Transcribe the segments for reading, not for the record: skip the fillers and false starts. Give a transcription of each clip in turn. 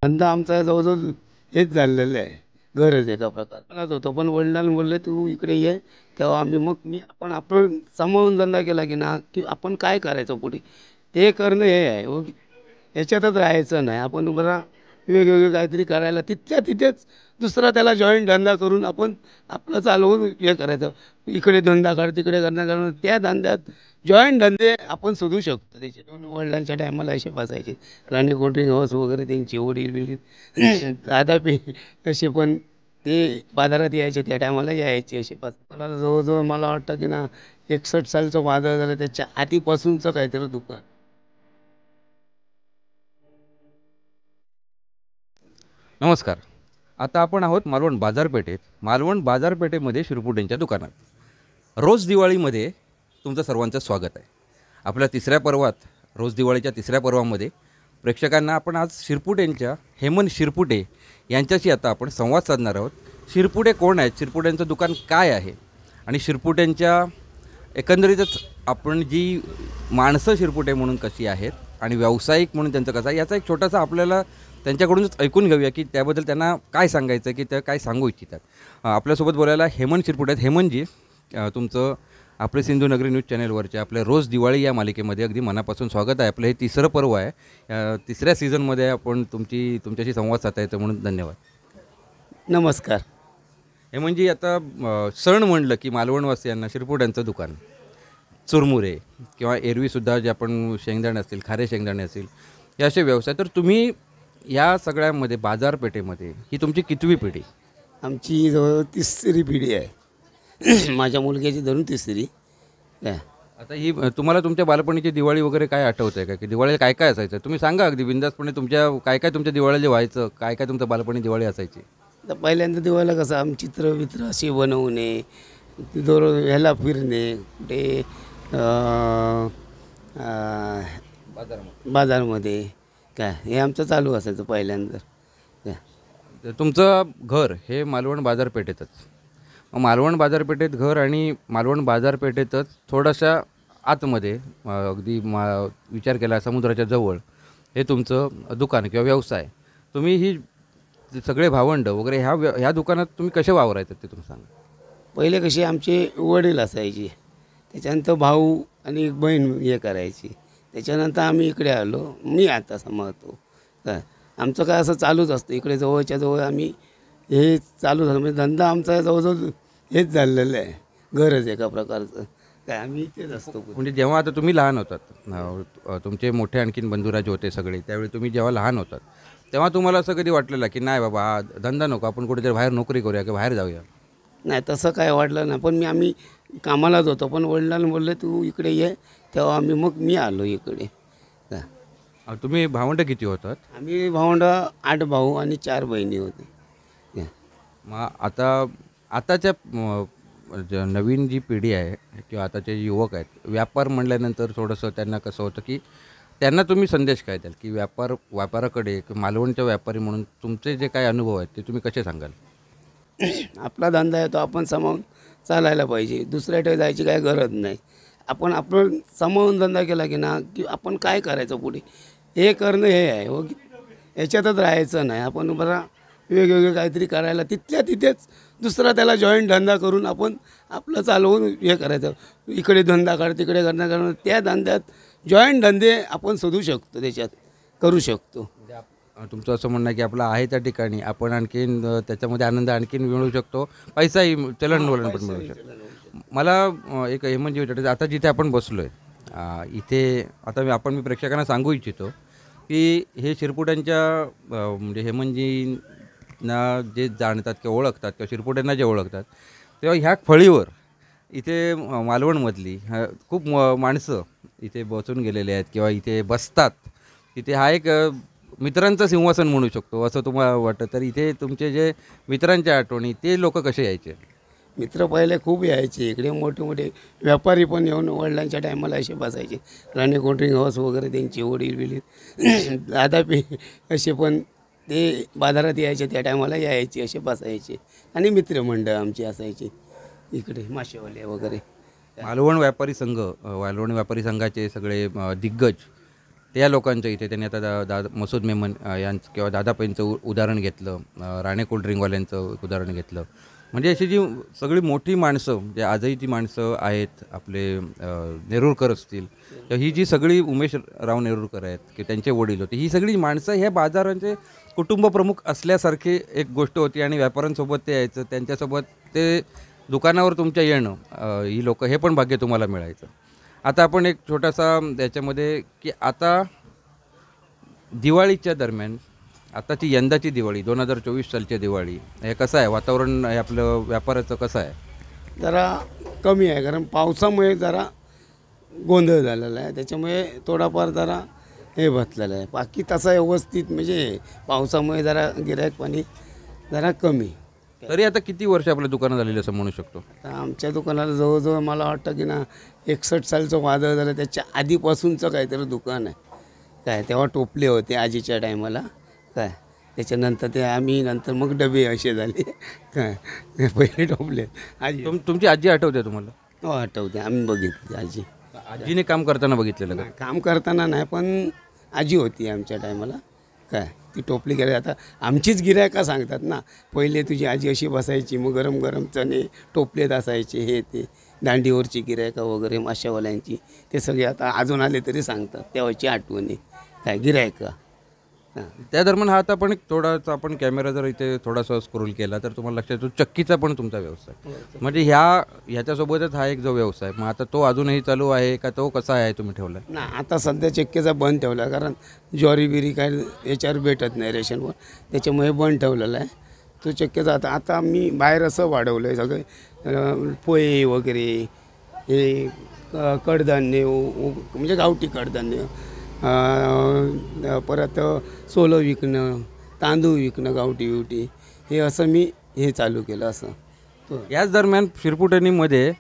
धंदा आमचा जवळजवळ हेच झालेलं आहे, गरज एका प्रकार मलाच होतं. पण वडिलांनी बोलले तू इकडे ये, तेव्हा आपण सांभाळून धंदा केला की ना, की आपण काय करायचं पुढे ते करणं हे आहे याच्यातच राहायचं नाही. आपण बघा वेगवेगळं काहीतरी करायला तिथल्या तिथेच दुसरा त्याला जॉईंट धंदा करून आपण आपलं चालवून हे करायचं. इकडे धंदा काढ तिकडे धंदा काढून त्या धंद्यात जॉईंट धंदे आपण शोधू शकतो. त्याचे दोन वडिलांच्या टायमाला असे बसायचे, राणी कोल्ड्रिंक हाऊस वगैरे त्यांची वडील बिडील दादा पे असे पण ते बाजारात यायचे, त्या टायमाला यायचे असे पाच. मला जवळजवळ मला वाटतं की ना 61 सालचं बाजार झालं, त्याच्या आधीपासूनचं काहीतरी दुकान. नमस्कार. आता आपण आहोत मालवण बाजारपेठेत. मालवण बाजारपेठेमध्ये शिरपुटेंच्या दुकानात. रोज दिवाळीमध्ये तुमचं सर्वांचं स्वागत आहे. आपल्या तिसऱ्या पर्वात, रोज दिवाळीच्या तिसऱ्या पर्वामध्ये प्रेक्षकांना आपण आज शिरपुटेंच्या हेमंत शिरपुटे यांच्याशी आता आपण संवाद साधणार आहोत. शिरपुटे कोण आहेत, शिरपुटेंचं दुकान काय आहे आणि शिरपुटेंच्या एकंदरीतच आपण जी माणसं शिरपुटे म्हणून कशी आहेत आणि व्यावसायिक म्हणून त्यांचं कसं आहे, याचा एक छोटासा आपल्याला त्यांच्याकडूनच ऐकून घेऊया की त्याबद्दल त्यांना काय सांगायचं आहे, की ते काय सांगू इच्छितात. आपल्यासोबत बोलायला हेमंत शिरपुटे आहेत. हेमंतजी, तुमचं आपले सिंधुनगरी न्यूज चॅनलवरच्या आपल्या रोज दिवाळी या मालिकेमध्ये अगदी मनापासून स्वागत आहे. आपलं हे तिसरं पर्व आहे. तिसऱ्या सीझनमध्ये आपण तुमच्याशी संवाद साधता येतो म्हणून धन्यवाद. नमस्कार. हेमंतजी, आता सण म्हणलं की मालवणवासियांना शिरपुट्यांचं दुकान, चुरमुरे किंवा एरवीसुद्धा जे आपण शेंगदाणे असतील, खारे शेंगदाणे असतील, हे असे व्यवसाय. तर तुम्ही या सगळ्यामध्ये बाजारपेठेमध्ये ही तुमची कितवी पिढी? आमची जवळ तिसरी पिढी आहे. माझ्या मुलग्याची धरून तिसरी काय. आता ही तुम्हाला तुमच्या बालपणीची दिवाळी वगैरे काय आठवतं आहे का, की दिवाळीला काय काय असायचं? तुम्ही सांगा अगदी बिंदासपणे तुमच्या काय काय तुमच्या दिवाळीला व्हायचं, काय काय तुमच्या बालपणी दिवाळी असायची? तर पहिल्यांदा दिवाळीला कसं आम्ही चित्र असे बनवणे, दोर ह्याला फिरणे, कुठे बाजारामध्ये. बाजारमध्ये काय, हे आमचं चालू असायचं पहिल्यांदा काय. तर तुमचं घर हे मालवण बाजारपेठेतच. मग मालवण बाजारपेठेत घर आणि मालवण बाजारपेठेतच थोड्याशा आतमध्ये अगदी विचार केला समुद्राच्या जवळ हे तुमचं दुकान किंवा व्यवसाय. तुम्ही ही सगळे भावंड वगैरे ह्या दुकानात तुम्ही कसे वावरायचं ते तुम्ही सांगा. पहिले कसे आमचे वडील असायचे, त्याच्यानंतर भाऊ आणि एक बहीण हे करायची, त्याच्यानंतर आम्ही इकडे आलो, मी आता सांभाळतो काय. आमचं काय असं चालूच असतं इकडे जवळच्या जवळ. आम्ही हे चालू झालं म्हणजे धंदा आमचा जवळजवळ हेच झालेलं आहे, गरज एका प्रकारचं काय. आम्ही इथेच असतो. म्हणजे जेव्हा आता तुम्ही लहान होतात, तुमचे मोठे आणखीन बंधुराज होते सगळे, त्यावेळी तुम्ही जेव्हा लहान होतात तेव्हा तुम्हाला असं कधी वाटलेलं की नाही बाबा हा धंदा नको, आपण कुठेतरी बाहेर नोकरी करूया किंवा बाहेर जाऊया? नाही, तसं काय वाटलं नाही. पण आम्ही कामालाच होतो, पण वडिलांनी बोलले तू इकडे ये, तेव्हा मी आलो इकडे काय. तुम्ही भावंड किती होतात? आम्ही भावंड 8 भाऊ आणि 4 बहिणी होते काय. मग आताच्या नवीन जी पिढी आहे किंवा आताचे युवक आहेत, व्यापार म्हणल्यानंतर थोडंसं त्यांना कसं होतं की त्यांना तुम्ही संदेश काय द्याल की व्यापाराकडे मालवणच्या व्यापारी म्हणून तुमचे जे काही अनुभव आहेत ते तुम्ही कसे सांगाल? आपला धंदा आहे तो आपण सांभाळून चालायला पाहिजे, दुसऱ्याकडे जायची काय गरज नाही. आपण सांभाळून धंदा केला की ना, की आपण काय करायचं पुढे हे करणं हे आहे याच्यातच राहायचं नाही. आपण बघा वेगवेगळं काहीतरी करायला तिथल्या तिथेच दुसरा त्याला जॉईंट धंदा करून आपण आपलं चालवून हे करायचं. इकडे धंदा काढ तिकडे धंदा काढून त्या धंद्यात जॉईंट धंदे आपण शोधू शकतो, त्याच्यात करू शकतो. तुमचं असं म्हणणं आहे की आपलं आहे त्या ठिकाणी आपण आणखीन त्याच्यामध्ये आनंद आणखीन मिळवू शकतो, पैसाही चलनवलन पण मिळू शकतो. मला एक हेमंत विचारायचं, आता जिथे आपण बसलो आहे इथे आता मी प्रेक्षकांना सांगू इच्छितो की हे शिरपुट्यांच्या म्हणजे हेमंतजींना जे जाणतात किंवा ओळखतात किंवा शिरपुट्यांना जे ओळखतात, तेव्हा ह्या फळीवर इथे मालवणमधली खूप माणसं इथे बसून गेलेले आहेत किंवा इथे बसतात. इथे हा एक मित्रांचं सिंहासन म्हणू शकतो असं तुम्हाला वाटतं. तर इथे तुमचे जे मित्रांच्या आठवणी ते लोक कसे यायचे? मित्र पहिले खूप यायचे इकडे, मोठे मोठे व्यापारी पण येऊन वडिलांच्या टायमाला असे बसायचे, राणी कोल्ड्रिंक हाऊस वगैरे त्यांची वडील बिडील दादा पे असे पण ते बाजारात यायचे, त्या टायमाला यायचे असे बसायचे. आणि मित्रमंडळ आमची असायची इकडे, मासेवाले वगैरे. मालवण व्यापारी संघाचे सगळे दिग्गज त्या लोकांचं इथे त्यांनी आता मसूद मेमन यांचं किंवा दादापाईंचं उदाहरण घेतलं, राणे कोल्ड्रिंकवाल्यांचं उदाहरण घेतलं. म्हणजे अशी जी सगळी मोठी माणसं जे आजही ती माणसं आहेत, आपले नेरुरकर असतील किंवा ही जी सगळी उमेश राव नेरुरकर आहेत की त्यांचे वडील होते, ही सगळी माणसं ह्या बाजारांचे कुटुंब प्रमुख असल्यासारखी एक गोष्ट होती. आणि व्यापाऱ्यांसोबत ते यायचं, त्यांच्यासोबत ते दुकानावर तुमच्या येणं, ही लोकं हे पण भाग्य तुम्हाला मिळायचं. आता आपण एक छोटासा त्याच्यामध्ये की आता दिवाळीच्या दरम्यान, आताची यंदाची दिवाळी 2024 सालची दिवाळी, हे कसं आहे वातावरण, हे आपलं व्यापाराचं कसं आहे? जरा कमी आहे, कारण पावसामुळे जरा गोंधळ झालेला आहे, त्याच्यामुळे थोडाफार जरा हे बसलेलं आहे. बाकी तसं व्यवस्थित म्हणजे पावसामुळे जरा गिऱ्हाईक पाणी जरा कमी. तरी आता किती वर्ष आपल्या दुकानात झालेली असं म्हणू शकतो? तर आमच्या दुकानाला जवळजवळ मला वाटतं की ना 61 सालचं वादळ झालं त्याच्या आधीपासूनचं काहीतरी दुकान आहे काय. तेव्हा टोपले होते आजीच्या टायमाला काय, त्याच्यानंतर ते आम्ही नंतर मग डबे असे झाले काय, पहिले टोपले आजी. तुमची आजी आठवते तुम्हाला? हो आठवते, आम्ही बघितली आजी. आजीने काम करताना बघितलेलं का? काम करताना नाही, पण आजी होती आमच्या टायमाला काय, ती टोपली गेली. आता आमचीच गिऱ्हाईका सांगतात ना, पहिले तुझी आजी अशी बसायची, मग गरम गरम चणे टोपलेत असायचे, हे ते दांडीवरची गिऱ्हाईका वगैरे माशावाल्यांची, ते सगळे आता अजून आले तरी सांगतात तेव्हाची आठवणी काय गिऱ्हाईका. हां, त्या दरम्यान हा आता आपण एक थोडासा आपण कॅमेरा जर इथे थोडासा स्क्रोल केला तर तुम्हाला लक्षात येतो चक्कीचा पण तुमचा व्यवसाय. म्हणजे ह्याच्यासोबतच हा एक जो व्यवसाय, मग आता तो अजूनही चालू आहे का, तो कसा आहे तुम्ही ठेवला? ना आता सध्या चक्कीचा बंद ठेवला, कारण ज्वारी बिरी काय याच्यावर भेटत नाही रेशनवर, त्याच्यामुळे बंद ठेवलेला आहे तो चक्कीचा. आता मी बाहेर असं वाढवलं आहे सगळे पोहे वगैरे, हे कडधान्य म्हणजे गावठी कडधान्य, परत सोलं विकणं, तांदूळ विकणं गावठी बिवटी, हे असं मी हे चालू केलं असं. याच दरम्यान शिरपुटणीमध्ये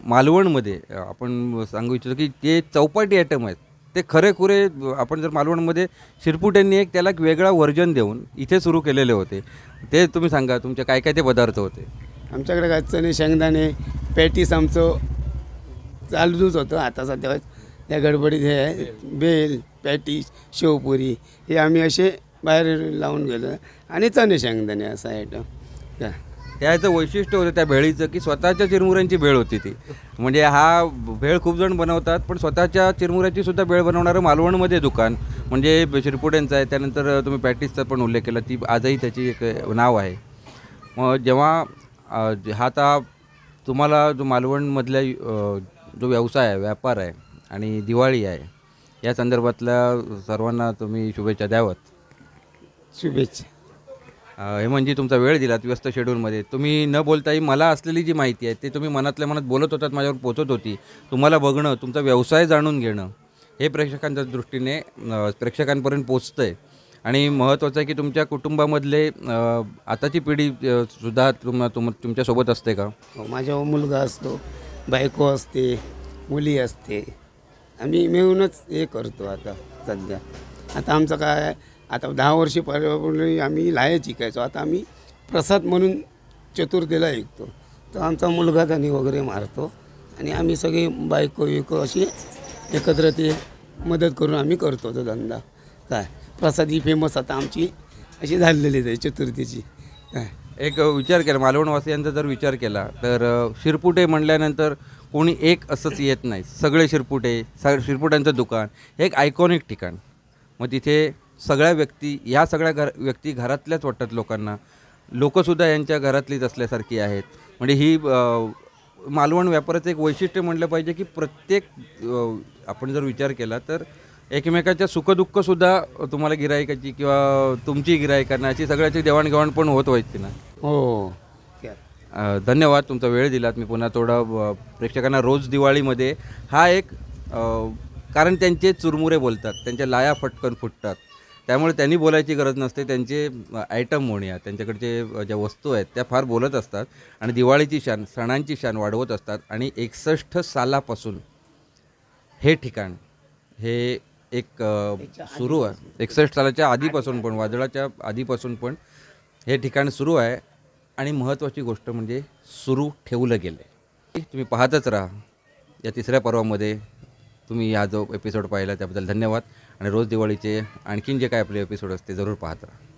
मालवणमध्ये आपण सांगू इच्छितो की जे चौपाटी आयटम आहेत ते खरेखुरे आपण जर मालवणमध्ये शिरपुटेंनी एक त्याला एक वेगळा व्हर्जन देऊन इथे सुरू केलेले होते. ते तुम्ही सांगा तुमचे काय काय ते पदार्थ होते? आमच्याकडे काय चणे शेंगदाणे पॅटीस आमचं चालूच होतं. आता सध्या या गडबडीत हे आहे बेल पॅटीस शेवपुरी हे आम्ही असे बाहेर लावून गेलो, आणि चणे शेंगदाणे असं आयटम काय. त्याचं वैशिष्ट्य होतं त्या भेळीचं की स्वतःच्या चिरमुऱ्यांची भेळ होती ती. म्हणजे हा भेळ खूप जण बनवतात, पण स्वतःच्या चिरमुऱ्याची सुद्धा भेळ बनवणारं मालवणमध्ये दुकान म्हणजे शिरपुट्यांचं आहे. त्यानंतर तुम्ही पॅटीसचा पण उल्लेख केला, ती आजही त्याची एक नाव आहे. मग जेव्हा हा आता तुम्हाला जो मालवणमधल्या जो व्यवसाय आहे, व्यापार आहे आणि दिवाळी आहे, या संदर्भातल्या सर्वांना तुम्ही शुभेच्छा द्याव्यात. शुभेच्छा. हे म्हणजे तुमचा वेळ दिलात व्यस्त शेड्यूलमध्ये. तुम्ही न बोलताही मला असलेली जी माहिती आहे ते तुम्ही मनातल्या मनात बोलत होतात, माझ्यावर पोचत होती. तुम्हाला बघणं, तुमचा व्यवसाय जाणून घेणं हे प्रेक्षकांच्या दृष्टीने प्रेक्षकांपर्यंत पोचतं आहे. आणि महत्त्वाचं आहे की तुमच्या कुटुंबामधले आताची पिढी सुद्धा तुमच्यासोबत असते का? माझा मुलगा असतो, बायको असते, मुली असते, आम्ही मिळूनच हे करतो. आता सध्या आता आमचं काय, आता 10 वर्षापूर्वी आम्ही लाह्या शिकायचो, आता आम्ही प्रसाद म्हणून चतुर्थीला ऐकतो. तर आमचा मुलगा त्यांनी वगैरे मारतो, आणि आम्ही सगळे बायको विको अशी एकत्र ते मदत करून आम्ही करतो तो धंदा काय. प्रसाद ही फेमस आता आमची अशी झालेलीच आहे चतुर्थीची काय. एक विचार केला मालवणवासियांचा जर विचार केला तर शिरपुटे म्हणल्यानंतर कोणी एक असंच येत नाही. सगळे शिरपुटे, शिरपुट्यांचं दुकान हे एक आयकॉनिक ठिकाण. मग तिथे सगळ्या व्यक्ती, ह्या सगळ्या व्यक्ती घरातल्याच वाटतात लोकांना. लोकंसुद्धा यांच्या घरातलीच असल्यासारखी आहेत. म्हणजे ही मालवण व्यापाराचं एक वैशिष्ट्य म्हटलं पाहिजे की प्रत्येक आपण जर विचार केला तर एकमेकाच्या सुखदुःखसुद्धा तुम्हाला गिरायकाची किंवा तुमची गिरायकांना अशी सगळ्याची देवाणघेवाण पण होत व्हायची ना. हो. धन्यवाद, तुमचा वेळ दिलात. मी पुन्हा थोडा प्रेक्षकांना रोज दिवाळीमध्ये हा एक कारण त्यांचे चुरमुरे बोलतात, त्यांच्या लाया फटकन फुटतात, त्यामुळे त्यांनी बोलायची गरज नसते. त्यांचे आयटम म्हणूया, त्यांच्याकडचे ज्या वस्तू आहेत त्या फार बोलत असतात आणि दिवाळीची शान, सणांची शान वाढवत असतात. आणि 61 सालापासून हे ठिकाण हे एक सुरू आहे. 61 सालाच्या आधीपासून पण, वादळाच्या आधीपासून पण हे ठिकाण सुरू आहे. आणि महत्त्वाची गोष्ट म्हणजे सुरू ठेवलं गेलं आहे. तुम्ही पाहतच राहा या तिसऱ्या पर्वामध्ये तुम्ही हा जो एपिसोड पाहिला त्याबद्दल धन्यवाद आणि रोज दिवाळीचे आणखीन जे काय आपले एपिसोड असते जरूर पाहत राहा.